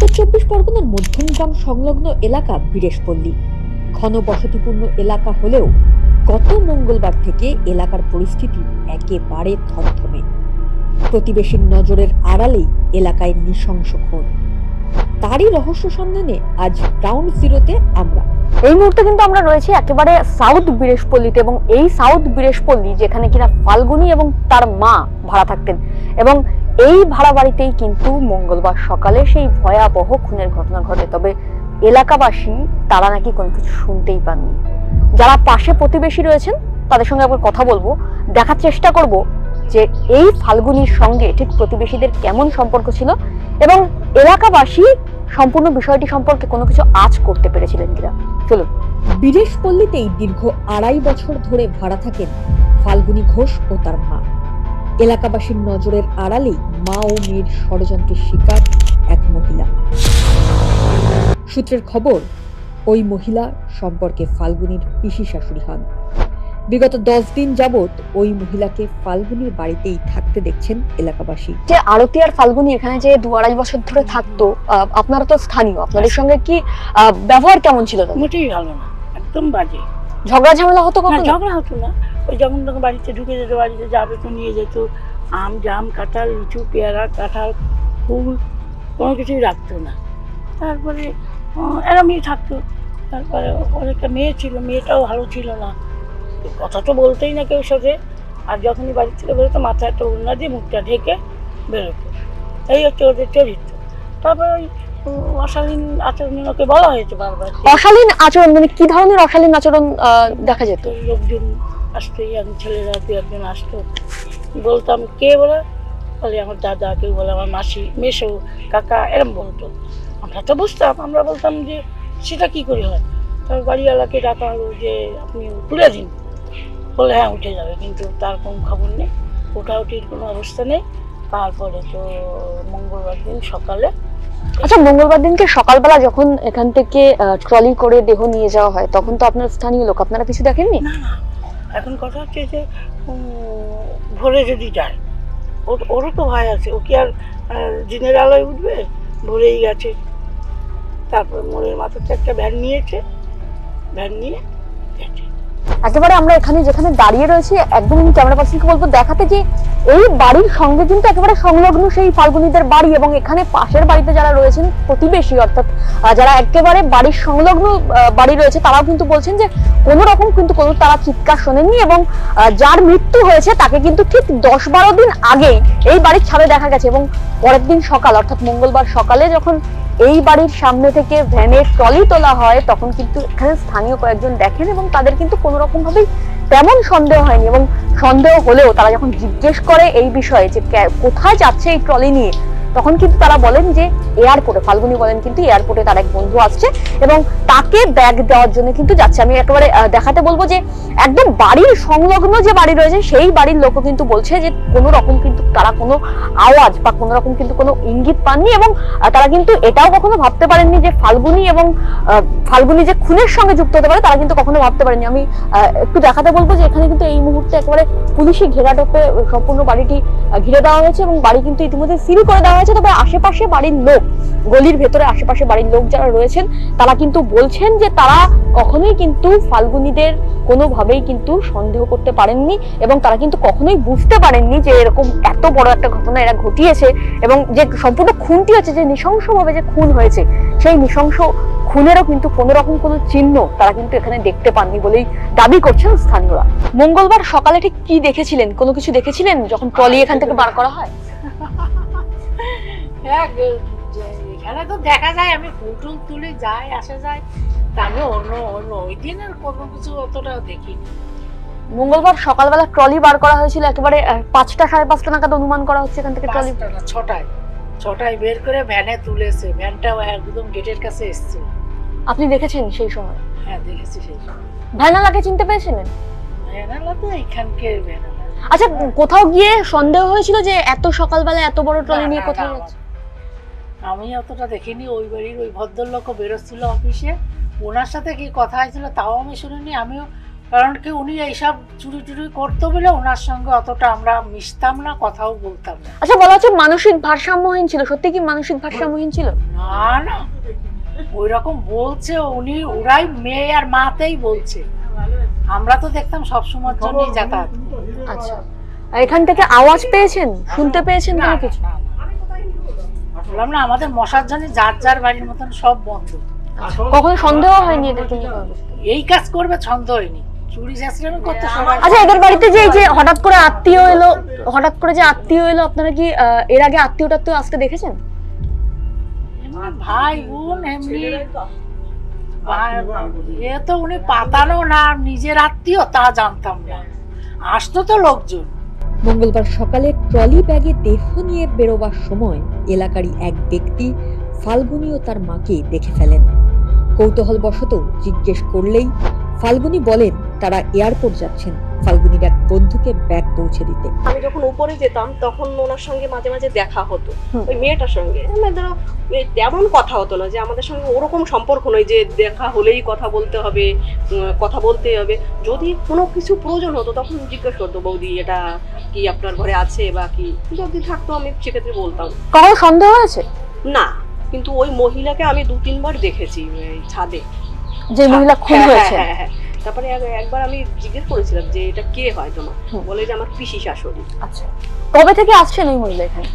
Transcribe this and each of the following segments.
উত্তর চব্বিশ পরগনার মধ্যমগ্রাম সংলগ্ন এলাকা বীরেশপল্লী ঘন বসতিপূর্ণ এলাকা হলেও গত মঙ্গলবার থেকে এলাকার পরিস্থিতি একেবারে থমথমে। প্রতিবেশীর নজরের আড়ালেই এলাকায় নৃশংস খুন। তারই রহস্য সন্ধানে আজ গ্রাউন্ড জিরোতে আমরা। এই মুহূর্তে কিন্তু আমরা রয়েছি একেবারে সাউথ বীরেশপল্লীতে, এবং এই সাউথ বীরেশপল্লী যেখানে কিনা ফাল্গুনী এবং তার মা ভাড়া থাকতেন, এবং এই ভাড়া বাড়িতেই কিন্তু মঙ্গলবার সকালে সেই ভয়াবহ খুনের ঘটনা ঘটে। তবে এলাকাবাসী তারা নাকি কোনো কিছু শুনতেই পাননি। যারা পাশে প্রতিবেশী রয়েছেন তাদের সঙ্গে আবার কথা বলবো, দেখার চেষ্টা করব যে এই ফাল্গুনীর সঙ্গে ঠিক প্রতিবেশীদের কেমন সম্পর্ক ছিল এবং এলাকাবাসী সম্পূর্ণ বিষয়টি সম্পর্কে কোনো কিছু আঁচ করতে পেরেছিলেন কিনা। চলুন। বীরেশপল্লীতেই দীর্ঘ 2.5 বছর ধরে ভাড়া থাকেন ফাল্গুনী ঘোষ ও তার মা। এলাকাবাসীর নজরের আড়ালেই মা ও মেয়ের ষড়যন্ত্রের শিকার এক মহিলা। সূত্রের খবর, ওই মহিলা সম্পর্কে ফাল্গুনীর পিসি শাশুড়ি হন। বিগত 10 দিন যাবত ওই মহিলাকে ফাল্গুনীর বাড়িতেই থাকতে দেখছেন এলাকাবাসী। যে আরতি আর ফাল্গুনী এখানে যে 2-2.5 বছর ধরে থাকতো, আপনারা তো স্থানীয়, আপনাদের সঙ্গে কি ব্যবহার কেমন ছিল? মোটেই ভালো না, একদম বাজে। ঝগড়া ঝামেলা হতো? ঝগড়া হতো না, ওই যখন তখন বাড়িতে ঢুকে যেত, বাড়িতে যাবে তো নিয়ে যেত, আম জাম কাঁঠাল লিচু পেয়ারা কাঁঠাল ফুল কোনো কিছুই রাখতো না। তারপরে এরমই থাকতো। তারপরে ওর একটা মেয়ে ছিল, মেয়েটাও ভালো ছিল না, কথা তো বলতেই না কেউ সাথে। আর যখনই বাড়ি থেকে বেরোতো মাথায় একটা ওড়না দিয়ে মুখটা ঢেকে বেরোতো। এই হচ্ছে ওদের চরিত্র। তারপরে ওই অশালীন আচরণ ওকে বলা হয়েছে বারবার। অশালীন আচরণ মানে কি ধরনের অশালীন আচরণ দেখা যেত? লোকজন আসতো, ইয়াং ছেলেরা 2-1 আসতো, বলতাম কে বলে, বলে আমার দাদা, কেউ বলে আমার মাসি, মেসো, কাকা, এরম বলতো। আমরা তো বুঝতাম, আমরা বলতাম যে সেটা কি করে হয়। তারপর বাড়িওয়ালাকে ডাকা হলো যে আপনি তুলে দিন, বলে হ্যাঁ উঠে যাবে, কিন্তু তার কোনো খবর নেই, ওঠাউঠির কোনো অবস্থা নেই। তারপরে তো মঙ্গলবার দিন সকালে। আচ্ছা, মঙ্গলবার দিনকে সকালবেলা যখন এখান থেকে ট্রলি করে দেহ নিয়ে যাওয়া হয়, তখন তো আপনার স্থানীয় লোক, আপনারা কিছু দেখেননি? না না, এখন কথা হচ্ছে যে ভোরে যদি যায়, ওরও তো ভয় আছে, ও কি আর দিনের আলোয় উঠবে? ভোরেই গেছে। তারপর মোড়ের মাথাতে একটা ভ্যান নিয়েছে, ভ্যান নিয়ে গেছে। একেবারে আমরা এখানে যেখানে দাঁড়িয়ে রয়েছি, একদম ক্যামেরা পার্সনকে বলবো দেখাতে যে এই বাড়ির সঙ্গে কিন্তু একেবারে সংলগ্ন সেই ফাল্গুনীদের বাড়ি, এবং এখানে পাশের বাড়িতে যারা রয়েছেন প্রতিবেশী, অর্থাৎ যারা একেবারে বাড়ির সংলগ্ন বাড়ি রয়েছে, তারাও কিন্তু বলছেন যে কোনো রকম কিন্তু কোনো তারা চিৎকার শোনেননি, এবং যার মৃত্যু হয়েছে তাকে কিন্তু ঠিক 10-12 দিন আগেই এই বাড়ির ছাদে দেখা গেছে। এবং পরের দিন সকাল অর্থাৎ মঙ্গলবার সকালে যখন এই বাড়ির সামনে থেকে ভ্যানের ট্রলি তোলা হয়, তখন কিন্তু এখানে স্থানীয় কয়েকজন দেখেন, এবং তাদের কিন্তু কোনো রকম ভাবেই তেমন সন্দেহ হয়নি। এবং সন্দেহ হলেও তারা যখন জিজ্ঞেস করে এই বিষয়ে যে কোথায় যাচ্ছে এই ট্রলি নিয়ে, তখন কিন্তু তারা বলেন যে এয়ারপোর্টে, ফাল্গুনী বলেন কিন্তু এয়ারপোর্টে তার এক বন্ধু আসছে এবং তাকে ব্যাগ দেওয়ার জন্য কিন্তু যাচ্ছে। আমি একেবারে দেখাতে বলবো যে একদম বাড়ির সংলগ্ন যে বাড়ি রয়েছে সেই বাড়ির লোকও কিন্তু বলছে যে কোনো রকম কিন্তু তারা কোনো আওয়াজ বা কোনো রকম কিন্তু কোনো ইঙ্গিত পাননি, এবং তারা কিন্তু এটাও কখনো ভাবতে পারেননি যে ফাল্গুনী এবং ফাল্গুনী যে খুনের সঙ্গে যুক্ত হতে পারে, তারা কিন্তু কখনো ভাবতে পারেনি। আমি একটু দেখাতে বলবো যে এখানে কিন্তু এই মুহূর্তে একেবারে পুলিশি ঘেরাটোপে সম্পূর্ণ বাড়িটি ঘিরে দেওয়া হয়েছে, এবং বাড়ি কিন্তু ইতিমধ্যে সিল করে দেওয়া হয়েছে। তবে আশেপাশে বাড়ির লোক, গলির ভেতরে আশেপাশে বাড়ির লোক যারা রয়েছেন, তারা কিন্তু বলছেন যে তারা কখনোই কিন্তু ফাল্গুনীদের কোনোভাবেই কিন্তু সন্দেহ করতে পারেননি, এবং তারা কিন্তু কখনোই বুঝতে পারেননি যে এরকম এত বড় একটা ঘটনা এরা ঘটিয়েছে, এবং যে সম্পূর্ণ খুনটি হচ্ছে, যে নৃশংসভাবে যে খুন হয়েছে, সেই নৃশংস খুনেরও কিন্তু কোনো রকম কোনো চিহ্ন তারা কিন্তু এখানে দেখতে পাননি বলেই দাবি করছেন স্থানীয়রা। মঙ্গলবার সকালে ঠিক কি দেখেছিলেন? কোনো কিছু দেখেছিলেন যখন ট্রলি এখান থেকে বার করা হয়? এখানে তো দেখা যায়, আমি ফুল তুলে যাই আসা যায়, আমি অন্য ওই দিন আর কোনো কিছু অতটা দেখিনি। মঙ্গলবার সকালবেলা ট্রলি বার করা হয়েছিল একেবারে 5টা 5:30 নাগাদ অনুমান করা হচ্ছে এখান থেকে ট্রলি। 6টায় বের করে ভ্যানে তুলেছে, ভ্যানটাও একদম গেটের কাছে এসেছে। আপনি দেখেছেন সেই সময়? হ্যাঁ দেখেছি সেই সময়। ভ্যানালাকে চিনতে পেরেছিলেন? ভ্যানালা তো এখানকার ভ্যানালা। আচ্ছা, কোথাও গিয়ে সন্দেহ হয়েছিল যে এত সকালবেলা এত বড় ট্রলি নিয়ে কোথায় যাচ্ছে? আমি অতটা দেখিনি। ওই বাড়ির ওই ভদ্রলোকও বেরোচ্ছিল অফিসে, ওনার সাথে কি কথা হয়েছিল তাও আমি শুনিনি। আমিও কারণ কি উনি এইসব চুরি টুরি করতো বলে ওনার সঙ্গে অতটা আমরা মিশতাম না, কথাও বলতাম না। আচ্ছা, বলা হচ্ছে মানসিক ভারসাম্যহীন ছিল, সত্যি কি মানসিক ভারসাম্যহীন ছিল? না না, ওই রকম বলছে উনি, ওরাই মেয়ে আর মাতেই বলছে, আমরা তো দেখতাম সবসময়ের জন্যই যাতায়াত। আচ্ছা, আর এখান থেকে আওয়াজ পেয়েছেন, শুনতে পেয়েছেন কোনো কিছু? বললাম না, আমাদের মশার জন্য যার যার বাড়ির মতন সব বন্ধ। কখনো সন্দেহ হয়নি এটা তুমি? এই কাজ করবে সন্দেহ হয়নি, চুরি চাষরামি করতে সবাই। আচ্ছা, এদের বাড়িতে যে এই যে হঠাৎ করে আত্মীয় এলো, হঠাৎ করে যে আত্মীয় এলো, আপনারা কি এর আগে আত্মীয় টাত্মীয় আসতে দেখেছেন? এমনি ভাই বোন এমনি, এ তো উনি পাতানো না নিজের আত্মীয় তা জানতাম না, আসতো তো লোকজন। মঙ্গলবার সকালে ট্রলি ব্যাগে দেহ নিয়ে বেরোবার সময় এলাকারই এক ব্যক্তি ফাল্গুনী ও তার মাকে দেখে ফেলেন। কৌতূহলবশত জিজ্ঞেস করলেই ফাল্গুনী বলেন তারা এয়ারপোর্ট যাচ্ছেন ফাল্গুনীর এক বন্ধুকে ব্যাগ পৌঁছে দিতে। আমি যখন উপরে যেতাম তখন ওনার সঙ্গে মাঝে মাঝে দেখা হতো, ওই মেয়েটার সঙ্গে। ধরো তেমন কথা হতো না যে আমাদের সঙ্গে ওরকম সম্পর্ক নয় যে দেখা হলেই কথা বলতে হবে, কথা বলতে হবে। যদি কোনো কিছু প্রয়োজন হতো তখন জিজ্ঞেস করতো, বৌদি এটা কি আপনার ঘরে আছে বা কি, যদি থাকতো আমি সেক্ষেত্রে বলতাম। কখনো সন্দেহ হয়েছে? না, কিন্তু ওই মহিলাকে আমি 2-3 বার দেখেছি ছাদে, যে মহিলা খুন হয়েছে। হ্যাঁ হ্যাঁ। তারপরে একবার আমি জিজ্ঞেস করেছিলাম যে এটা কে হয় তোমার, বলে যে আমার পিসি শাশুড়ি। আচ্ছা, কবে থেকে আসছেন ওই মহিলা এখানে?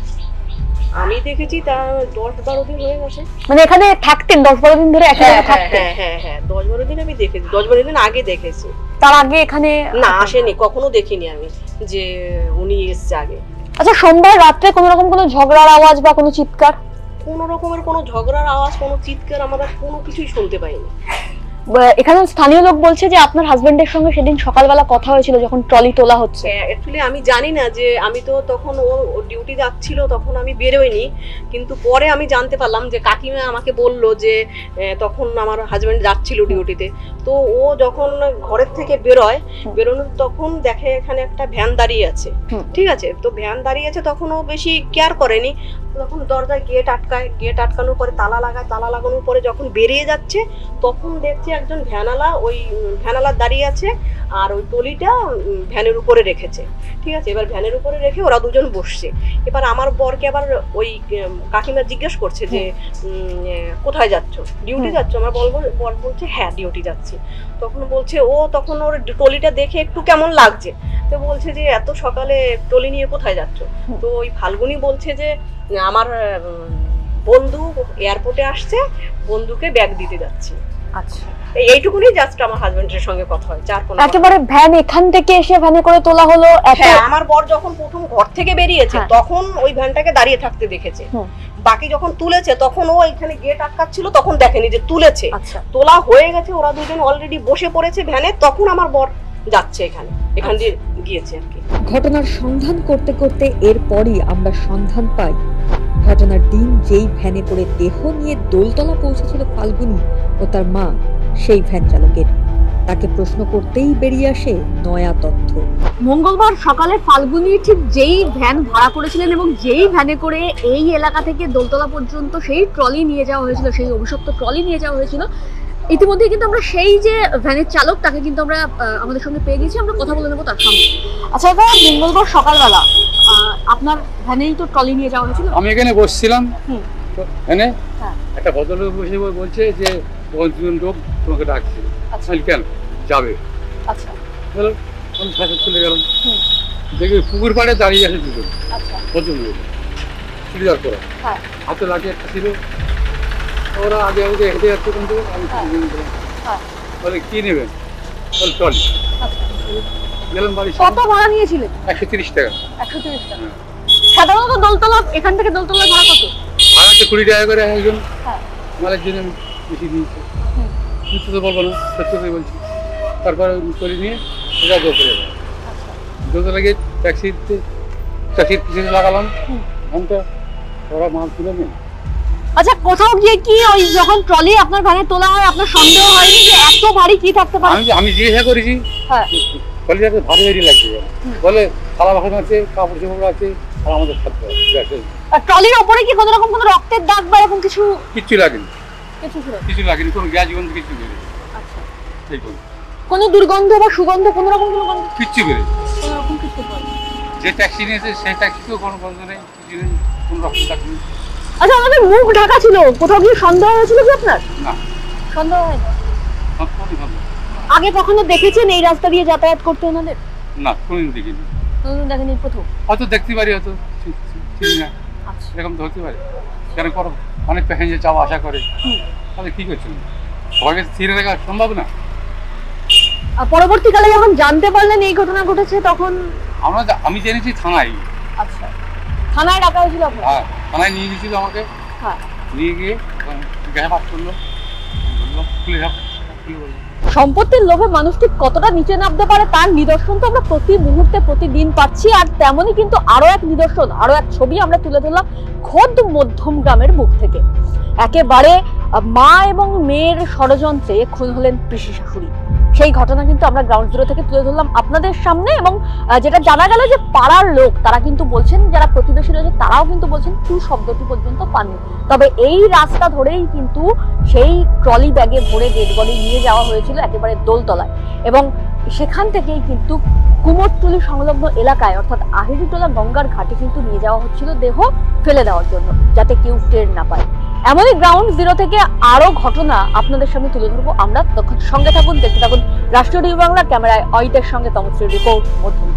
আমি দেখেছি তা 10-12 দিন হয়ে গেছে। মানে এখানে থাকতেন 10-12 দিন ধরে একসাথে থাকতেন? হ্যাঁ 10-12 দিন আমি দেখেছি, 10-12 দিন আগে দেখেছি। তার আগে এখানে না আসেনি, কখনো দেখিনি আমি যে উনি এসছে আগে। আচ্ছা, সোমবার রাত্রে কোনো রকম কোনো ঝগড়ার আওয়াজ বা কোনো চিৎকার? কোনো রকমের কোনো ঝগড়ার আওয়াজ, কোনো চিৎকার আমরা কোনো কিছুই শুনতে পাইনি। এখানে স্থানীয় লোক বলছে যে আপনার হাজবেন্ডের সঙ্গে সেদিন সকালবেলা কথা হয়েছিল যখন ট্রলি তোলা হচ্ছে। অ্যাকচুয়ালি আমি জানি না, যে আমি তো তখন ও ডিউটি যাচ্ছিল, তখন আমি বেরোইনি। কিন্তু পরে আমি জানতে পারলাম যে কাকিমা আমাকে বলল যে তখন আমার হাজবেন্ড যাচ্ছিল ডিউটিতে। তো ও যখন ঘরের থেকে বেরোনোর তখন দেখে এখানে একটা ভ্যান দাঁড়িয়ে আছে, ঠিক আছে। তো ভ্যান দাঁড়িয়ে আছে, তখন ও বেশি কেয়ার করেনি। তখন দরজায় গেট আটকায়, গেট আটকানোর পরে তালা লাগায়, তালা লাগানোর পরে যখন বেরিয়ে যাচ্ছে তখন দেখছে একজন ভ্যানালা, ওই ভ্যানালা দাঁড়িয়ে আছে আর ওই টলিটা ভ্যানের উপরে রেখেছে, ঠিক আছে। এবার ভ্যানের উপরে রেখে ওরা দুজন বসছে। এবার আমার বরকে আবার ওই কাকিমা জিজ্ঞেস করছে যে কোথায় যাচ্ছ, ডিউটি যাচ্ছ? আমার বর বলছে হ্যাঁ ডিউটি যাচ্ছি। তখন বলছে ও, তখন ওর টলিটা দেখে একটু কেমন লাগছে, তো বলছে যে এত সকালে টলি নিয়ে কোথায় যাচ্ছ? তো ওই ফাল্গুনী বলছে যে আমার বন্ধু এয়ারপোর্টে আসছে, বন্ধুকে ব্যাগ দিতে যাচ্ছি। আচ্ছা, এইটুকুনি জাস্ট আমার হাজবেন্ডের সঙ্গে কথা হয়, যার কোনো একেবারে ভ্যান এখান থেকে এসে ভ্যানে করে তোলা হলো। হ্যাঁ, আমার বর যখন প্রথম ঘর থেকে বেরিয়েছে তখন ওই ভ্যানটাকে দাঁড়িয়ে থাকতে দেখেছে। বাকি যখন তুলেছে তখন ও এখানে গেট আটকাচ্ছিল, তখন দেখেনি যে তুলেছে। তোলা হয়ে গেছে, ওরা দুজন অলরেডি বসে পড়েছে ভ্যানে, তখন আমার বর যাচ্ছে এখান দিয়ে গিয়েছে আর কি। ঘটনার সন্ধান করতে করতে এরপরই আমরা সন্ধান পাই ঘটনার দিন যেই ভ্যানে করে দেহ নিয়ে দোলতলা পৌঁছেছিল ফাল্গুনী ও তার মা, সেই ভ্যান চালকের। তাকে প্রশ্ন করতেই বেরিয়ে আসে নয়া তথ্য। মঙ্গলবার সকালে ফাল্গুনী ঠিক যেই ভ্যান ভাড়া করেছিলেন এবং যেই ভ্যানে করে এই এলাকা থেকে দোলতলা পর্যন্ত সেই ট্রলি নিয়ে যাওয়া হয়েছিল, সেই অভিশপ্ত ট্রলি নিয়ে যাওয়া হয়েছিল, ইতিমধ্যে কিন্তু আমরা সেই যে ভ্যানের চালক তাকে কিন্তু আমরা আমাদের সঙ্গে পেয়ে গেছি, আমরা কথা বলে নেবো তার সঙ্গে। আচ্ছা, এবার মঙ্গলবার সকালবেলা আপনার ভ্যানেই তো ট্রলি নিয়ে যাওয়া হয়েছিল? আমি এখানে বসছিলাম, এখানে একটা ভদ্রলোক বসে বলছে যে দুজন লোক তোমাকে ডাকছে। কেন যাবে? আচ্ছা, বলো, আমি সাথে চলে গেলাম, দেখি পুকুর পাড়ে দাঁড়িয়ে আছে দুজন ভদ্রলোক, চুড়িদার পরা, হাতে লাঠি একটা ছিল। ওরা আগে আগে হেঁটে যাচ্ছে ওখান থেকে, আমি বলে কি নেবেন? বলে ট্রলি। গেলাম বাড়ি। কত ভাড়া নিয়েছিলেন? 130 টাকা। 130 টাকা। সাধারণত দোলতলা, এখান থেকে দোলতলা ভাড়া কত? ভাড়া তো 20 টাকা করে একজন মালের জন্য বেশি দিয়েছে। মিথ্যে তো বলবো না, সত্য করে বলছি। তারপরে ট্রলি নিয়ে সোজা দোতলা যায়। দোতলা গিয়ে ট্যাক্সির পিছনে লাগালাম ঘন্টা, ওরা মাল তুলে নেই। আচ্ছা, কোথাও গিয়ে কি ওই যখন ট্রলি আপনার ভ্যানে তোলা হয় আপনার সন্দেহ হয়নি যে এত ভারী কি থাকতে পারে? আমি জিজ্ঞাসা করেছি, ট্রলিটাকে ভারী ভারী লাগছে, বলে থালা বাসন আছে, কাপড় চোপড় আছে, আর আমাদের খাদ্য আছে। আর ট্রলির উপরে কি কোনো রকম কোনো রক্তের দাগ বা এরকম কিছু? কিচ্ছু লাগেনি, কিছু লাগেনি, কোনো গ্যাস জীবন কিছু নেই। আচ্ছা, সেই কোনো দুর্গন্ধ বা সুগন্ধ কোনো রকম কোনো গন্ধ কিচ্ছু বেরোয় কোনো রকম কিছু পাওয়া যায়নি। যে ট্যাক্সি নিয়েছে সেই ট্যাক্সিতেও কোনো গন্ধ নেই, কিছু নেই, কোনো রকম ট্যাক্সি নেই। আচ্ছা আমাদের মুখ ঢাকা ছিল, কোথাও কি সন্দেহ হয়েছিল কি আপনার? না, সন্দেহ হয়নি। কোনো গন্ধ আগে কখনো দেখেছেন এই রাস্তা দিয়ে যাতায়াত করতে ওনাদের? না, কোনোদিন দেখিনি। কোনোদিন দেখেনি, প্রথম? হয়তো দেখতে পারি, হয়তো চিনি না, আচ্ছা। এরকম তো হতে পারে। কেন করো, অনেক প্যাসেঞ্জার যাওয়া আশা করে, তাহলে কি করছেন? সবাইকে স্থির রাখা সম্ভব না। আর পরবর্তীকালে যখন জানতে পারলেন এই ঘটনা ঘটেছে তখন? আমি জেনেছি থানায়। আচ্ছা, থানায় ডাকা হয়েছিল আপনার? হ্যাঁ, থানায় নিয়ে গেছিল আমাকে। হ্যাঁ। নিয়ে গিয়ে জিজ্ঞাসাবাদ করলো, বললো খুলে যাও, খুলে বললো। সম্পত্তির লোভে মানুষ ঠিক কতটা নিচে নামতে পারে তার নিদর্শন তো আমরা প্রতি মুহূর্তে প্রতিদিন পাচ্ছি। আর তেমনই কিন্তু আরো এক নিদর্শন, আরো এক ছবি আমরা তুলে ধরলাম খোদ মধ্যম গ্রামের মুখ থেকে। একেবারে মা এবং মেয়ের ষড়যন্ত্রে খুন হলেন পিসি শাশুড়ি। সেই ঘটনা কিন্তু আমরা গ্রাউন্ড জিরো থেকে তুলে ধরলাম আপনাদের সামনে। এবং যেটা জানা গেল যে পাড়ার লোক তারা কিন্তু বলছেন, যারা প্রতিবেশী রয়েছে তারাও কিন্তু বলছেন টু শব্দটি পর্যন্ত পাননি। তবে এই রাস্তা ধরেই কিন্তু সেই ট্রলি ব্যাগে ভরে ডেড বডি নিয়ে যাওয়া হয়েছিল একেবারে দোলতলায়। এবং সেখান থেকেই কিন্তু কুমোরটুলি সংলগ্ন এলাকায় অর্থাৎ আহিরিটোলা গঙ্গার ঘাটে কিন্তু নিয়ে যাওয়া হচ্ছিল দেহ ফেলে দেওয়ার জন্য, যাতে কেউ টের না পায়। এমনই গ্রাউন্ড জিরো থেকে আরো ঘটনা আপনাদের সামনে তুলে ধরবো আমরা। তখন সঙ্গে থাকুন, দেখতে থাকুন রাষ্ট্রীয় টিভি বাংলা। ক্যামেরায় অয়িতের সঙ্গে তমশ্রী রিপোর্ট, মধ্যম।